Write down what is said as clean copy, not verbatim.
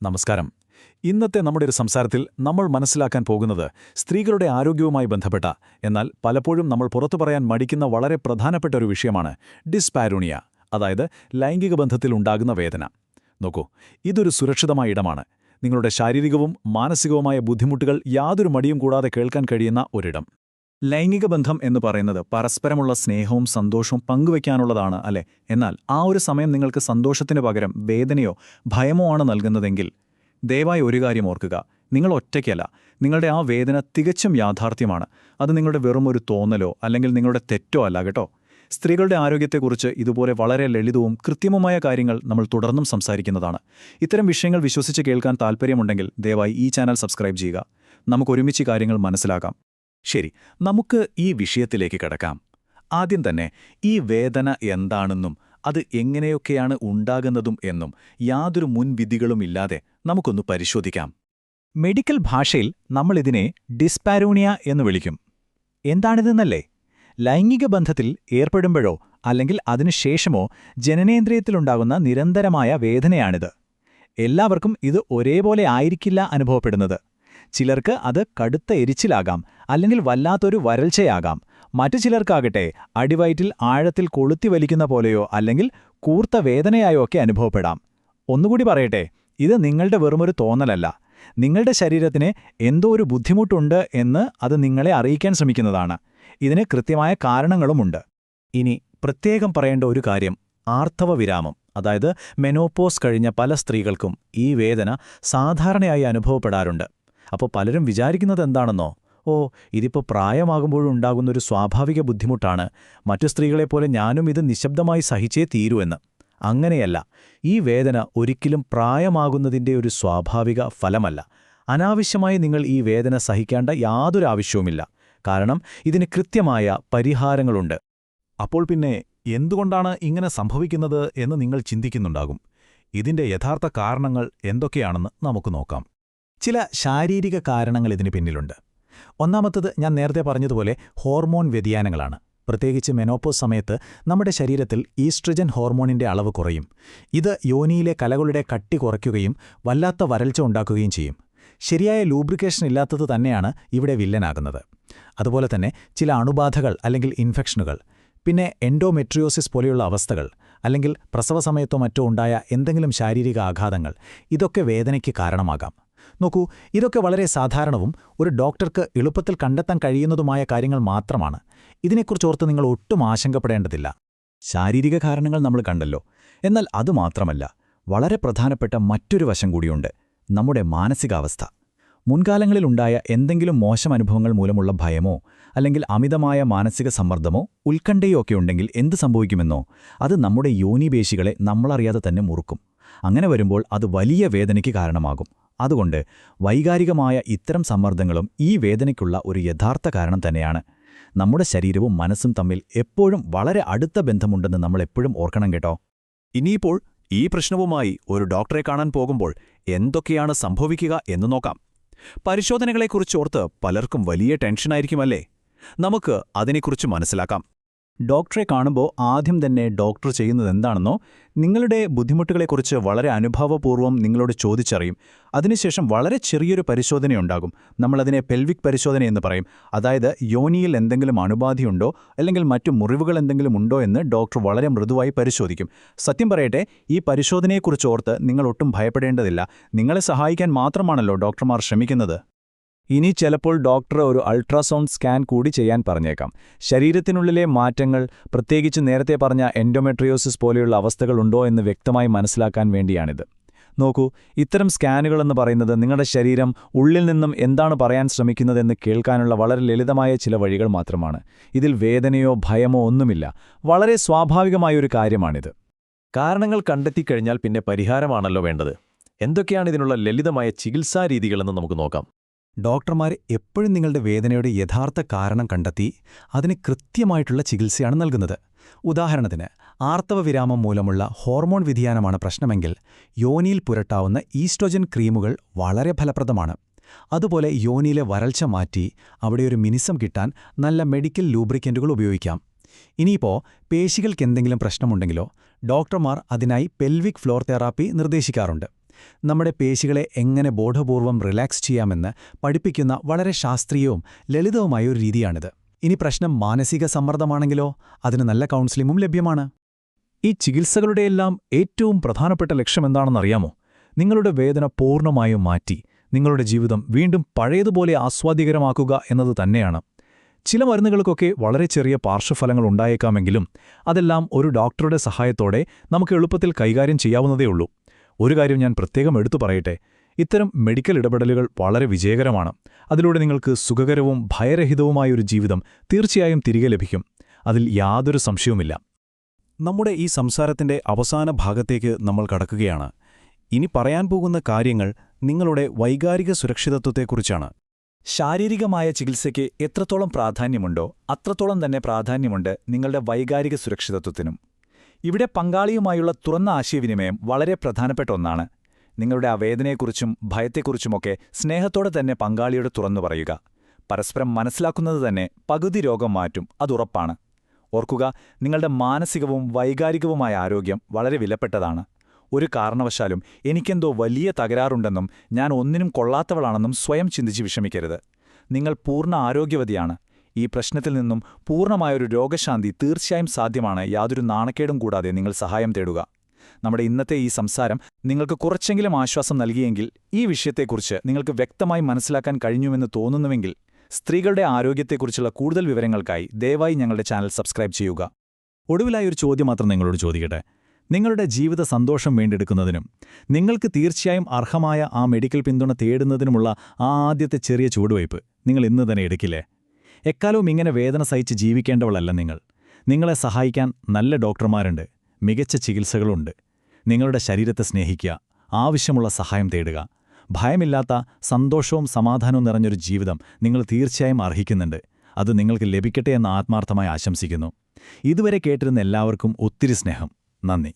നമസ്കാരം. ഇന്നത്തെ നമ്മുടെ ഒരു സംസാരത്തിൽ നമ്മൾ മനസ്സിലാക്കാൻ പോകുന്നത് സ്ത്രീകളുടെ ആരോഗ്യവുമായി ബന്ധപ്പെട്ട, എന്നാൽ പലപ്പോഴും നമ്മൾ പുറത്തു പറയാൻ മടിക്കുന്ന വളരെ പ്രധാനപ്പെട്ട ഒരു വിഷയമാണ് ഡിസ്പാരൂണിയ, അതായത് ലൈംഗിക ബന്ധത്തിൽ ഉണ്ടാകുന്ന വേദന. നോക്കൂ, ഇതൊരു സുരക്ഷിതമായ ഇടമാണ്. നിങ്ങളുടെ ശാരീരികവും മാനസികവുമായ ബുദ്ധിമുട്ടുകൾ യാതൊരു മടിയും കൂടാതെ കേൾക്കാൻ കഴിയുന്ന ഒരിടം. ലൈംഗിക ബന്ധം എന്ന് പറയുന്നത് പരസ്പരമുള്ള സ്നേഹവും സന്തോഷവും പങ്കുവയ്ക്കാനുള്ളതാണ്, അല്ലേ? എന്നാൽ ആ ഒരു സമയം നിങ്ങൾക്ക് സന്തോഷത്തിന് പകരം വേദനയോ ഭയമോ ആണ് നൽകുന്നതെങ്കിൽ ദയവായി ഒരു കാര്യം ഓർക്കുക, നിങ്ങൾ ഒറ്റയ്ക്കല്ല. നിങ്ങളുടെ ആ വേദന തികച്ചും യാഥാർത്ഥ്യമാണ്. അത് നിങ്ങളുടെ വെറും ഒരു തോന്നലോ അല്ലെങ്കിൽ നിങ്ങളുടെ തെറ്റോ അല്ല കേട്ടോ. സ്ത്രീകളുടെ ആരോഗ്യത്തെക്കുറിച്ച് ഇതുപോലെ വളരെ ലളിതവും കൃത്യവുമായ കാര്യങ്ങൾ നമ്മൾ തുടർന്നും സംസാരിക്കുന്നതാണ്. ഇത്തരം വിഷയങ്ങൾ വിശ്വസിച്ച് കേൾക്കാൻ താൽപ്പര്യമുണ്ടെങ്കിൽ ദയവായി ഈ ചാനൽ സബ്സ്ക്രൈബ് ചെയ്യുക. നമുക്കൊരുമിച്ച് കാര്യങ്ങൾ മനസ്സിലാക്കാം. ശരി, നമുക്ക് ഈ വിഷയത്തിലേക്ക് കടക്കാം. ആദ്യം തന്നെ ഈ വേദന എന്താണെന്നും അത് എങ്ങനെയൊക്കെയാണ് ഉണ്ടാകുന്നതും എന്നും യാതൊരു മുൻവിധികളുമില്ലാതെ നമുക്കൊന്ന് പരിശോധിക്കാം. മെഡിക്കൽ ഭാഷയിൽ നമ്മളിതിനെ ഡിസ്പാരൂണിയ എന്ന് വിളിക്കും. എന്താണിതെന്നല്ലേ? ലൈംഗിക ബന്ധത്തിൽ ഏർപ്പെടുമ്പോഴോ അല്ലെങ്കിൽ അതിനുശേഷമോ ജനനേന്ദ്രിയത്തിലുണ്ടാകുന്ന നിരന്തരമായ വേദനയാണിത്. എല്ലാവർക്കും ഇത് ഒരേപോലെ ആയിരിക്കില്ല അനുഭവപ്പെടുന്നത്. ചിലർക്ക് അത് കടുത്ത എരിച്ചിലാകാം, അല്ലെങ്കിൽ വല്ലാത്തൊരു വരൾച്ചയാകാം. മറ്റു ചിലർക്കാകട്ടെ അടിവയറ്റിൽ ആഴത്തിൽ കൊളുത്തി വലിക്കുന്ന പോലെയോ അല്ലെങ്കിൽ കൂർത്ത വേദനയായോ ഒക്കെ അനുഭവപ്പെടാം. ഒന്നുകൂടി പറയട്ടെ, ഇത് നിങ്ങളുടെ വെറുമൊരു തോന്നലല്ല. നിങ്ങളുടെ ശരീരത്തിന് എന്തോ ഒരു ബുദ്ധിമുട്ടുണ്ട് എന്ന് അത് നിങ്ങളെ അറിയിക്കാൻ ശ്രമിക്കുന്നതാണ്. ഇതിന് കൃത്യമായ കാരണങ്ങളുമുണ്ട്. ഇനി പ്രത്യേകം പറയേണ്ട ഒരു കാര്യം, ആർത്തവവിരാമം, അതായത് മെനോപോസ് കഴിഞ്ഞ പല സ്ത്രീകൾക്കും ഈ വേദന സാധാരണയായി അനുഭവപ്പെടാറുണ്ട്. അപ്പോൾ പലരും വിചാരിക്കുന്നത് എന്താണെന്നോ, ഇതിപ്പോൾ പ്രായമാകുമ്പോഴുണ്ടാകുന്നൊരു സ്വാഭാവിക ബുദ്ധിമുട്ടാണ്, മറ്റു സ്ത്രീകളെപ്പോലെ ഞാനും ഇത് നിശബ്ദമായി സഹിച്ചേ തീരൂ എന്ന്. അങ്ങനെയല്ല. ഈ വേദന ഒരിക്കലും പ്രായമാകുന്നതിൻ്റെ ഒരു സ്വാഭാവിക ഫലമല്ല. അനാവശ്യമായി നിങ്ങൾ ഈ വേദന സഹിക്കേണ്ട യാതൊരു ആവശ്യവുമില്ല. കാരണം ഇതിന് കൃത്യമായ പരിഹാരങ്ങളുണ്ട്. അപ്പോൾ പിന്നെ എന്തുകൊണ്ടാണ് ഇങ്ങനെ സംഭവിക്കുന്നത് എന്ന് നിങ്ങൾ ചിന്തിക്കുന്നുണ്ടാകും. ഇതിൻ്റെ യഥാർത്ഥ കാരണങ്ങൾ എന്തൊക്കെയാണെന്ന് നമുക്ക് നോക്കാം. ചില ശാരീരിക കാരണങ്ങൾ ഇതിന് പിന്നിലുണ്ട്. ഒന്നാമത്തത് ഞാൻ നേരത്തെ പറഞ്ഞതുപോലെ ഹോർമോൺ വ്യതിയാനങ്ങളാണ്. പ്രത്യേകിച്ച് മെനോപോസ് സമയത്ത് നമ്മുടെ ശരീരത്തിൽ ഈസ്ട്രജൻ ഹോർമോണിൻ്റെ അളവ് കുറയും. ഇത് യോനിയിലെ കലകളുടെ കട്ടി കുറയ്ക്കുകയും വല്ലാത്ത വരൾച്ച ഉണ്ടാക്കുകയും ചെയ്യും. ശരിയായ ലൂബ്രിക്കേഷൻ ഇല്ലാത്തത് തന്നെയാണ് ഇവിടെ വില്ലനാകുന്നത്. അതുപോലെ തന്നെ ചില അണുബാധകൾ അല്ലെങ്കിൽ ഇൻഫെക്ഷനുകൾ, പിന്നെ എൻഡോമെട്രിയോസിസ് പോലെയുള്ള അവസ്ഥകൾ, അല്ലെങ്കിൽ പ്രസവ സമയത്തോ മറ്റോ ഉണ്ടായ എന്തെങ്കിലും ശാരീരിക ആഘാതങ്ങൾ, ഇതൊക്കെ വേദനയ്ക്ക് കാരണമാകാം. നോക്കൂ, ഇതൊക്കെ വളരെ സാധാരണവും ഒരു ഡോക്ടർക്ക് എളുപ്പത്തിൽ കണ്ടെത്താൻ കഴിയുന്നതുമായ കാര്യങ്ങൾ മാത്രമാണ്. ഇതിനെക്കുറിച്ചോർത്ത് നിങ്ങൾ ഒട്ടും ആശങ്കപ്പെടേണ്ടതില്ല. ശാരീരിക കാരണങ്ങൾ നമ്മൾ കണ്ടല്ലോ. എന്നാൽ അതുമാത്രമല്ല, വളരെ പ്രധാനപ്പെട്ട മറ്റൊരു വശം കൂടിയുണ്ട്: നമ്മുടെ മാനസികാവസ്ഥ. മുൻകാലങ്ങളിലുണ്ടായ എന്തെങ്കിലും മോശം അനുഭവങ്ങൾ മൂലമുള്ള ഭയമോ അല്ലെങ്കിൽ അമിതമായ മാനസിക സമ്മർദ്ദമോ ഉത്കണ്ഠയോ ഒക്കെ ഉണ്ടെങ്കിൽ എന്ത് സംഭവിക്കുമെന്നോ, അത് നമ്മുടെ യോനിപേശികളെ നമ്മളറിയാതെ തന്നെ മുറുക്കും. അങ്ങനെ വരുമ്പോൾ അത് വലിയ വേദനയ്ക്ക് കാരണമാകും. അതുകൊണ്ട് വൈകാരികമായ ഇത്തരം സമ്മർദ്ദങ്ങളും ഈ വേദനയ്ക്കുള്ള ഒരു യഥാർത്ഥ കാരണം തന്നെയാണ്. നമ്മുടെ ശരീരവും മനസ്സും തമ്മിൽ എപ്പോഴും വളരെ അടുത്ത ബന്ധമുണ്ടെന്ന് നമ്മൾ എപ്പോഴും ഓർക്കണം കേട്ടോ. ഇനിയിപ്പോൾ ഈ പ്രശ്നവുമായി ഒരു ഡോക്ടറെ കാണാൻ പോകുമ്പോൾ എന്തൊക്കെയാണ് സംഭവിക്കുക എന്ന് നോക്കാം. പരിശോധനകളെക്കുറിച്ചോർത്ത് പലർക്കും വലിയ ടെൻഷനായിരിക്കുമല്ലേ? നമുക്ക് അതിനെക്കുറിച്ച് മനസ്സിലാക്കാം. ഡോക്ടറെ കാണുമ്പോൾ ആദ്യം തന്നെ ഡോക്ടർ ചെയ്യുന്നതെന്താണെന്നോ, നിങ്ങളുടെ ബുദ്ധിമുട്ടുകളെക്കുറിച്ച് വളരെ അനുഭാവപൂർവ്വം നിങ്ങളോട് ചോദിച്ചറിയും. അതിനുശേഷം വളരെ ചെറിയൊരു പരിശോധനയുണ്ടാകും. നമ്മളതിനെ പെൽവിക് പരിശോധന എന്ന് പറയും. അതായത് യോനിയിൽ എന്തെങ്കിലും അണുബാധയുണ്ടോ അല്ലെങ്കിൽ മറ്റു മുറിവുകൾ എന്തെങ്കിലും ഉണ്ടോ എന്ന് ഡോക്ടർ വളരെ മൃദുവായി പരിശോധിക്കും. സത്യം പറയട്ടെ, ഈ പരിശോധനയെക്കുറിച്ചോർത്ത് നിങ്ങൾ ഒട്ടും ഭയപ്പെടേണ്ടതില്ല. നിങ്ങളെ സഹായിക്കാൻ മാത്രമാണല്ലോ ഡോക്ടർമാർ ശ്രമിക്കുന്നത്. ഇനി ചിലപ്പോൾ ഡോക്ടർ ഒരു അൾട്രാസൗണ്ട് സ്കാൻ കൂടി ചെയ്യാൻ പറഞ്ഞേക്കാം. ശരീരത്തിനുള്ളിലെ മാറ്റങ്ങൾ, പ്രത്യേകിച്ച് നേരത്തെ പറഞ്ഞ എൻഡോമെട്രിയോസിസ് പോലെയുള്ള അവസ്ഥകളുണ്ടോ എന്ന് വ്യക്തമായി മനസ്സിലാക്കാൻ വേണ്ടിയാണിത്. നോക്കൂ, ഇത്തരം സ്കാനുകളെന്ന് പറയുന്നത് നിങ്ങളുടെ ശരീരം ഉള്ളിൽ നിന്നും എന്താണ് പറയാൻ ശ്രമിക്കുന്നതെന്ന് കേൾക്കാനുള്ള വളരെ ലളിതമായ ചില വഴികൾ മാത്രമാണ്. ഇതിൽ വേദനയോ ഭയമോ ഒന്നുമില്ല. വളരെ സ്വാഭാവികമായൊരു കാര്യമാണിത്. കാരണങ്ങൾ കണ്ടെത്തിക്കഴിഞ്ഞാൽ പിന്നെ പരിഹാരമാണല്ലോ വേണ്ടത്. എന്തൊക്കെയാണ് ഇതിനുള്ള ലളിതമായ ചികിത്സാരീതികളെന്ന് നമുക്ക് നോക്കാം. ഡോക്ടർമാർ എപ്പോഴും നിങ്ങളുടെ വേദനയുടെ യഥാർത്ഥ കാരണം കണ്ടെത്തി അതിന് കൃത്യമായിട്ടുള്ള ചികിത്സയാണ് നൽകുന്നത്. ഉദാഹരണത്തിന്, ആർത്തവവിരാമം മൂലമുള്ള ഹോർമോൺ വ്യതിയാനമാണ് പ്രശ്നമെങ്കിൽ യോനിയിൽ പുരട്ടാവുന്ന ഈസ്ട്രോജൻ ക്രീമുകൾ വളരെ ഫലപ്രദമാണ്. അതുപോലെ യോനിയിലെ വരൾച്ച മാറ്റി അവിടെയൊരു മിനുസം കിട്ടാൻ നല്ല മെഡിക്കൽ ലൂബ്രിക്കൻറ്റുകൾ ഉപയോഗിക്കാം. ഇനിയിപ്പോൾ പേശികൾക്കെന്തെങ്കിലും പ്രശ്നമുണ്ടെങ്കിലോ ഡോക്ടർമാർ അതിനായി പെൽവിക് ഫ്ലോർ തെറാപ്പി നിർദ്ദേശിക്കാറുണ്ട്. നമ്മുടെ പേശികളെ എങ്ങനെ ബോധപൂർവം റിലാക്സ് ചെയ്യാമെന്ന് പഠിപ്പിക്കുന്ന വളരെ ശാസ്ത്രീയവും ലളിതവുമായ ഒരു രീതിയാണിത്. ഇനി പ്രശ്നം മാനസിക സമ്മർദ്ദമാണെങ്കിലോ അതിന് നല്ല കൗൺസിലിംഗും ലഭ്യമാണ്. ഈ ചികിത്സകളുടെയെല്ലാം ഏറ്റവും പ്രധാനപ്പെട്ട ലക്ഷ്യമെന്താണെന്നറിയാമോ? നിങ്ങളുടെ വേദന പൂർണ്ണമായും മാറ്റി നിങ്ങളുടെ ജീവിതം വീണ്ടും പഴയതുപോലെ ആസ്വാദികരമാക്കുക എന്നത് തന്നെയാണ്. ചില മരുന്നുകൾക്കൊക്കെ വളരെ ചെറിയ പാർശ്വഫലങ്ങൾ ഉണ്ടായേക്കാമെങ്കിലും അതെല്ലാം ഒരു ഡോക്ടറുടെ സഹായത്തോടെ നമുക്ക് എളുപ്പത്തിൽ കൈകാര്യം ചെയ്യാവുന്നതേയുള്ളൂ. ഒരു കാര്യം ഞാൻ പ്രത്യേകം എടുത്തു പറയട്ടെ, ഇത്തരം മെഡിക്കൽ ഇടപെടലുകൾ വളരെ വിജയകരമാണ്. അതിലൂടെ നിങ്ങൾക്ക് സുഖകരവും ഭയരഹിതവുമായൊരു ജീവിതം തീർച്ചയായും തിരികെ ലഭിക്കും. അതിൽ യാതൊരു സംശയവുമില്ല. നമ്മുടെ ഈ സംസാരത്തിന്റെ അവസാന ഭാഗത്തേക്ക് നമ്മൾ കടക്കുകയാണ്. ഇനി പറയാൻ പോകുന്ന കാര്യങ്ങൾ നിങ്ങളുടെ വൈകാരിക സുരക്ഷിതത്വത്തെക്കുറിച്ചാണ്. ശാരീരികമായ ചികിത്സയ്ക്ക് എത്രത്തോളം പ്രാധാന്യമുണ്ടോ അത്രത്തോളം തന്നെ പ്രാധാന്യമുണ്ട് നിങ്ങളുടെ വൈകാരിക സുരക്ഷിതത്വത്തിനും. ഇവിടെ പങ്കാളിയുമായുള്ള തുറന്ന ആശയവിനിമയം വളരെ പ്രധാനപ്പെട്ട ഒന്നാണ്. നിങ്ങളുടെ വേദനയെക്കുറിച്ചും ഭയത്തെക്കുറിച്ചുമൊക്കെ സ്നേഹത്തോടെ തന്നെ പങ്കാളിയോട് തുറന്നു പറയുക. പരസ്പരം മനസ്സിലാക്കുന്നത് തന്നെ പകുതി രോഗം മാറ്റും, അതുറപ്പാണ്. ഓർക്കുക, നിങ്ങളുടെ മാനസികവും വൈകാരികവുമായ ആരോഗ്യം വളരെ വിലപ്പെട്ടതാണ്. ഒരു കാരണവശാലും എനിക്കെന്തോ വലിയ തകരാറുണ്ടെന്നും ഞാൻ ഒന്നിനും കൊള്ളാത്തവളാണെന്നും സ്വയം ചിന്തിച്ച് വിഷമിക്കരുത്. നിങ്ങൾ പൂർണ്ണ ആരോഗ്യവതിയാണ്. ഈ പ്രശ്നത്തിൽ നിന്നും പൂർണ്ണമായൊരു രോഗശാന്തി തീർച്ചയായും സാധ്യമാണ്. യാതൊരു നാണക്കേടും കൂടാതെ നിങ്ങൾ സഹായം തേടുക. നമ്മുടെ ഇന്നത്തെ ഈ സംസാരം നിങ്ങൾക്ക് കുറച്ചെങ്കിലും ആശ്വാസം നൽകിയെങ്കിൽ, ഈ വിഷയത്തെക്കുറിച്ച് നിങ്ങൾക്ക് വ്യക്തമായി മനസ്സിലാക്കാൻ കഴിഞ്ഞുവെന്ന് തോന്നുന്നുവെങ്കിൽ, സ്ത്രീകളുടെ ആരോഗ്യത്തെക്കുറിച്ചുള്ള കൂടുതൽ വിവരങ്ങൾക്കായി ദയവായി ഞങ്ങളുടെ ചാനൽ സബ്സ്ക്രൈബ് ചെയ്യുക. ഒടുവിലായൊരു ചോദ്യം മാത്രം നിങ്ങളോട് ചോദിക്കട്ടെ. നിങ്ങളുടെ ജീവിത സന്തോഷം വീണ്ടെടുക്കുന്നതിനും നിങ്ങൾക്ക് തീർച്ചയായും അർഹമായ ആ മെഡിക്കൽ പിന്തുണ തേടുന്നതിനുമുള്ള ആ ആദ്യത്തെ ചെറിയ ചുവടുവയ്പ് നിങ്ങൾ ഇന്ന് തന്നെ എടുക്കില്ലേ? എക്കാലവും ഇങ്ങനെ വേദന സഹിച്ച് ജീവിക്കേണ്ടവളല്ല നിങ്ങൾ. നിങ്ങളെ സഹായിക്കാൻ നല്ല ഡോക്ടർമാരുണ്ട്, മികച്ച ചികിത്സകളുണ്ട്. നിങ്ങളുടെ ശരീരത്തെ സ്നേഹിക്കുക, ആവശ്യമുള്ള സഹായം തേടുക. ഭയമില്ലാത്ത സന്തോഷവും സമാധാനവും നിറഞ്ഞൊരു ജീവിതം നിങ്ങൾ തീർച്ചയായും അർഹിക്കുന്നുണ്ട്. അത് നിങ്ങൾക്ക് ലഭിക്കട്ടെ എന്ന് ആത്മാർത്ഥമായി ആശംസിക്കുന്നു. ഇതുവരെ കേട്ടിരുന്ന എല്ലാവർക്കും ഒത്തിരി സ്നേഹം. നന്ദി.